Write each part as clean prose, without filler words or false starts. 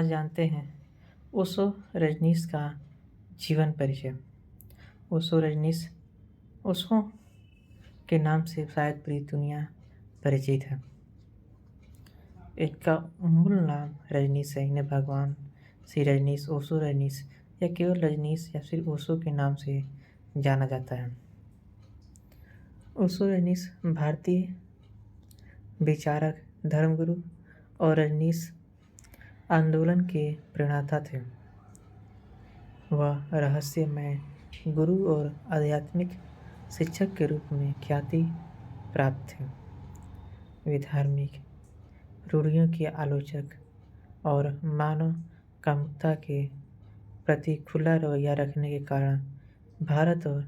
आज जानते हैं ओशो रजनीश का जीवन परिचय। ओशो रजनीश ओशो के नाम से शायद पूरी दुनिया परिचित है। इनका मूल नाम रजनीश है। इन्हें भगवान श्री रजनीश, ओशो रजनीश या केवल रजनीश या फिर ओशो के नाम से जाना जाता है। ओशो रजनीश भारतीय विचारक, धर्मगुरु और रजनीश आंदोलन के प्रणेता थे। वह रहस्यमय गुरु और आध्यात्मिक शिक्षक के रूप में ख्याति प्राप्त थे। वे धार्मिक रूढ़ियों के आलोचक और मानव कामुकता के प्रति खुला रवैया रखने के कारण भारत और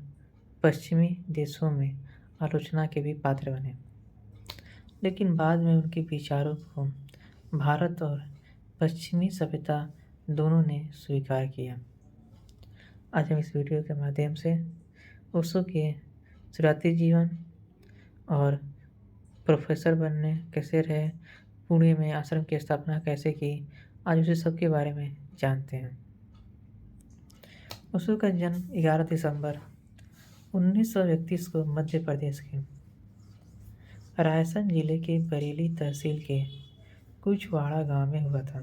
पश्चिमी देशों में आलोचना के भी पात्र बने। लेकिन बाद में उनके विचारों को भारत और पश्चिमी सभ्यता दोनों ने स्वीकार किया। आज हम इस वीडियो के माध्यम से ओशो के शुरुआती जीवन और प्रोफेसर बनने कैसे रहे, पुणे में आश्रम की स्थापना कैसे की, आज उसी सब के बारे में जानते हैं। ओशो का जन्म 11 दिसंबर 1931 को मध्य प्रदेश के रायसेन जिले के बरेली तहसील के कुचवाड़ा गांव में हुआ था।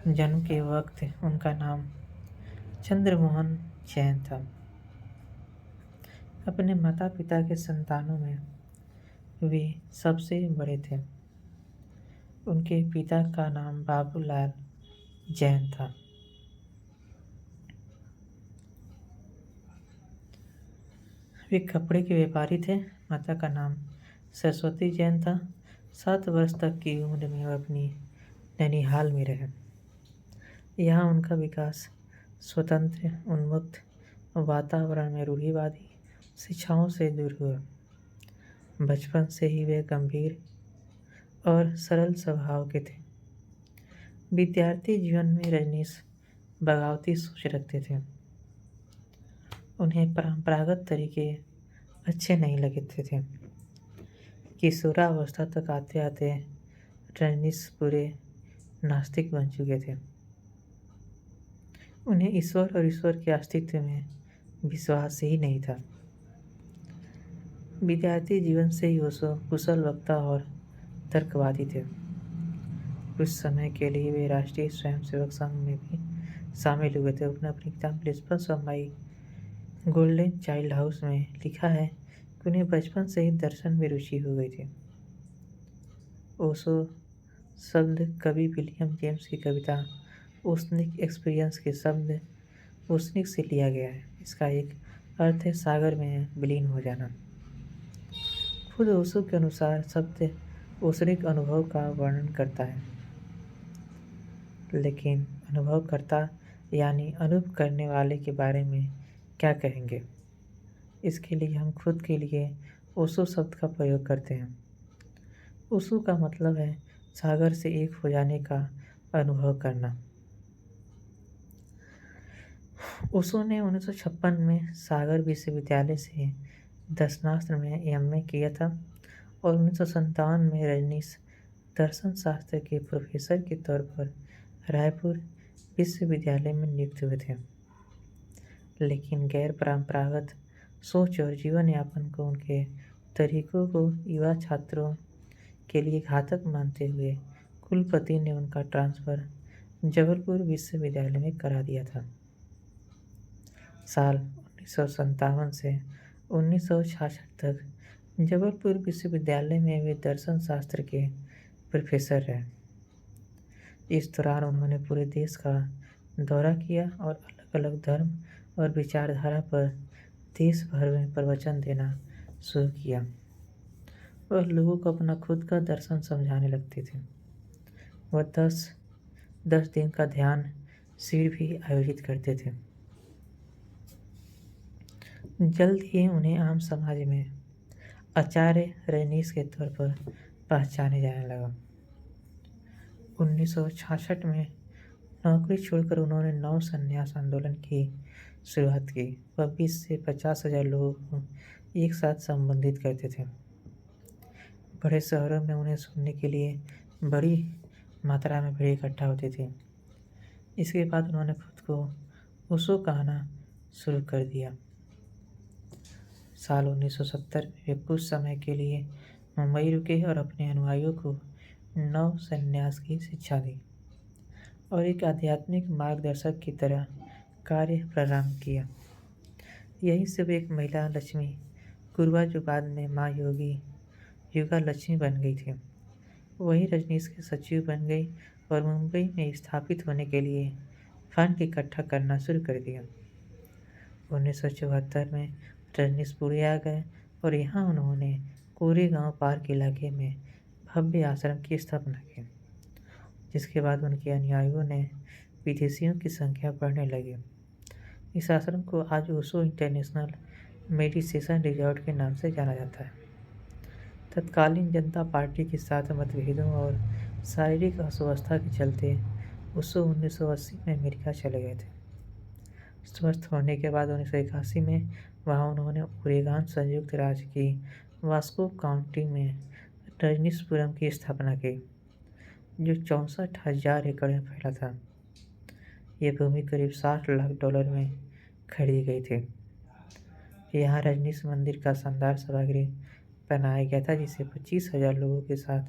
जन्म के वक्त उनका नाम चंद्रमोहन जैन था। अपने माता पिता के संतानों में वे सबसे बड़े थे। उनके पिता का नाम बाबूलाल जैन था। वे कपड़े के व्यापारी थे। माता का नाम सरस्वती जैन था। 7 वर्ष तक की उम्र में वह अपनी नैनीहाल में रहे। यहाँ उनका विकास स्वतंत्र, उन्मुक्त वातावरण में रूढ़िवादी शिक्षाओं से दूर हुआ। बचपन से ही वे गंभीर और सरल स्वभाव के थे। विद्यार्थी जीवन में रजनीश बगावती सोच रखते थे। उन्हें परंपरागत तरीके अच्छे नहीं लगते थे। किशोरावस्था तक आते आते रजनीश पूरे नास्तिक बन चुके थे। उन्हें ईश्वर और ईश्वर के अस्तित्व में विश्वास ही नहीं था। विद्यार्थी जीवन से ही ओशो कुशल वक्ता और तर्कवादी थे। कुछ समय के लिए वे राष्ट्रीय स्वयंसेवक संघ में भी शामिल हुए थे। उन्होंने अपनी किताब principles of my golden child house में लिखा है कि उन्हें बचपन से ही दर्शन में रुचि हो गई थी। ओशो शब्द कवि विलियम जेम्स की कविता ओशनिक एक्सपीरियंस के शब्द ओशनिक से लिया गया है। इसका एक अर्थ है सागर में विलीन हो जाना। खुद ओशो के अनुसार शब्द ओशनिक अनुभव का वर्णन करता है, लेकिन अनुभवकर्ता यानी अनुभव करने वाले के बारे में क्या कहेंगे। इसके लिए हम खुद के लिए ओशो शब्द का प्रयोग करते हैं। ओशो का मतलब है सागर से एक हो जाने का अनुभव करना। ओशो ने 1956 में सागर विश्वविद्यालय से दर्शनशास्त्र में एमए किया था और 1957 में रजनीश दर्शन शास्त्र के प्रोफेसर के तौर पर रायपुर विश्वविद्यालय में नियुक्त हुए थे। लेकिन गैर परंपरागत सोच और जीवन यापन को उनके तरीकों को युवा छात्रों के लिए घातक मानते हुए कुलपति ने उनका ट्रांसफ़र जबलपुर विश्वविद्यालय में करा दिया था। साल 1957 से 1966 तक जबलपुर विश्वविद्यालय में वे दर्शन शास्त्र के प्रोफेसर रहे। इस दौरान उन्होंने पूरे देश का दौरा किया और अलग अलग धर्म और विचारधारा पर देश भर में प्रवचन देना शुरू किया। वह लोगों को अपना खुद का दर्शन समझाने लगते थे। वह 10 दिन का ध्यान शिविर भी आयोजित करते थे। जल्द ही उन्हें आम समाज में आचार्य रजनीश के तौर पर पहचाने जाने लगा। 1966 में नौकरी छोड़कर उन्होंने नव संन्यास आंदोलन की शुरुआत की। वह 20 से 50 हज़ार लोगों को एक साथ संबोधित करते थे। बड़े शहरों में उन्हें सुनने के लिए बड़ी मात्रा में भीड़ इकट्ठा होती थी। इसके बाद उन्होंने खुद को ओशो कहना शुरू कर दिया। साल 1970 में वे कुछ समय के लिए मुंबई रुके और अपने अनुयायियों को नव संन्यास की शिक्षा दी और एक आध्यात्मिक मार्गदर्शक की तरह कार्य प्रारंभ किया। यहीं से वे एक महिला लक्ष्मी कुरवा जो बाद में माँ योगा लक्ष्मी बन गई थी, वही रजनीश के सचिव बन गई और मुंबई में स्थापित होने के लिए फंड इकट्ठा करना शुरू कर दिया। 1974 में रजनीशपुरी आ गए और यहाँ उन्होंने कोरेगांव पार्क इलाके में भव्य आश्रम की स्थापना की, जिसके बाद उनके अनुयायियों ने विदेशियों की संख्या बढ़ने लगी। इस आश्रम को आज ओशो इंटरनेशनल मेडिटेशन रिजॉर्ट के नाम से जाना जाता है। तत्कालीन जनता पार्टी के साथ मतभेदों और शारीरिक अस्वस्थता के चलते ओशो 1980 में अमेरिका चले गए थे। स्वस्थ होने के बाद 1981 में वहाँ उन्होंने ओरेगॉन संयुक्त राज्य की वास्को काउंटी में रजनीशपुरम की स्थापना की, जो 64,000 एकड़ में फैला था। यह भूमि करीब $60 लाख में खरीदी गई थी। यहाँ रजनीश मंदिर का शानदार सभागृह बनाया गया था, जिसे 25,000 लोगों के साथ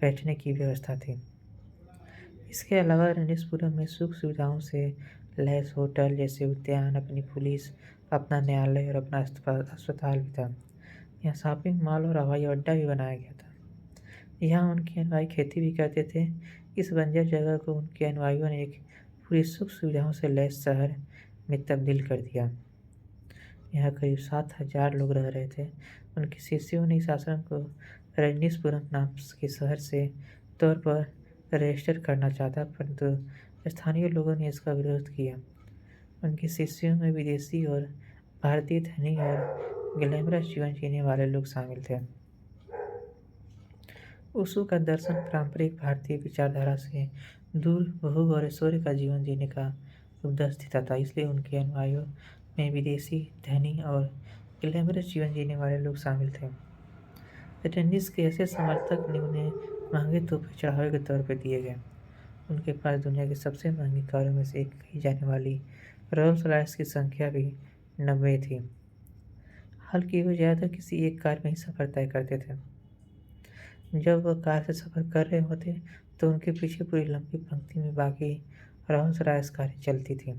बैठने की व्यवस्था थी। इसके अलावा रजनीशपुरम में सुख सुविधाओं से लैस होटल जैसे उद्यान, अपनी पुलिस, अपना न्यायालय और अपना अस्पताल भी था। यहाँ शॉपिंग मॉल और हवाई अड्डा भी बनाया गया था। यहाँ उनके अनुयायी खेती भी करते थे। इस बंजर जगह को उनके अनुयायियों ने एक पूरी सुख सुविधाओं से लैस शहर में तब्दील कर दिया। यहाँ करीब 7,000 लोग रह रहे थे। उनके शिष्यों ने इस आश्रम को रजनीशपुरम नाम के शहर से तौर पर रजिस्टर करना चाहता, परंतु स्थानीय लोगों ने इसका विरोध किया। उनके शिष्यों में विदेशी और भारतीय धनी और ग्लैमरस जीवन जीने वाले लोग शामिल थे। ओशो का दर्शन पारंपरिक भारतीय विचारधारा से दूर भोग और ऐश्वर्य का जीवन जीने का उपदेश देता था, इसलिए उनके अनुयायियों में विदेशी, धनी और ग्लैमरस जीवन जीने वाले लोग शामिल थे। रजनीश के ऐसे समर्थक ने उन्हें महंगे तोहफे चढ़ावे के तौर पर दिए गए। उनके पास दुनिया की सबसे महंगी कारों में से एक कही जाने वाली रोल्स रॉयस की संख्या भी 90 थी। हालांकि वो ज़्यादातर किसी एक कार में ही सफ़र तय करते थे। जब वह कार से सफ़र कर रहे होते तो उनके पीछे पूरी लंबी पंक्ति में बाकी रोल्स रॉयस कारें चलती थीं।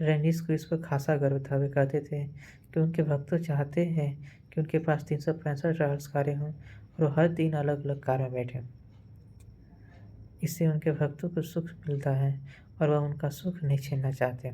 रजनीश को इस पर खासा गर्व था। वे कहते थे कि उनके भक्त चाहते हैं कि उनके पास 365 रोल्स कारें हों और वो हर दिन अलग अलग कार में बैठें। इससे उनके भक्तों को सुख मिलता है और वह उनका सुख नहीं छीनना चाहते।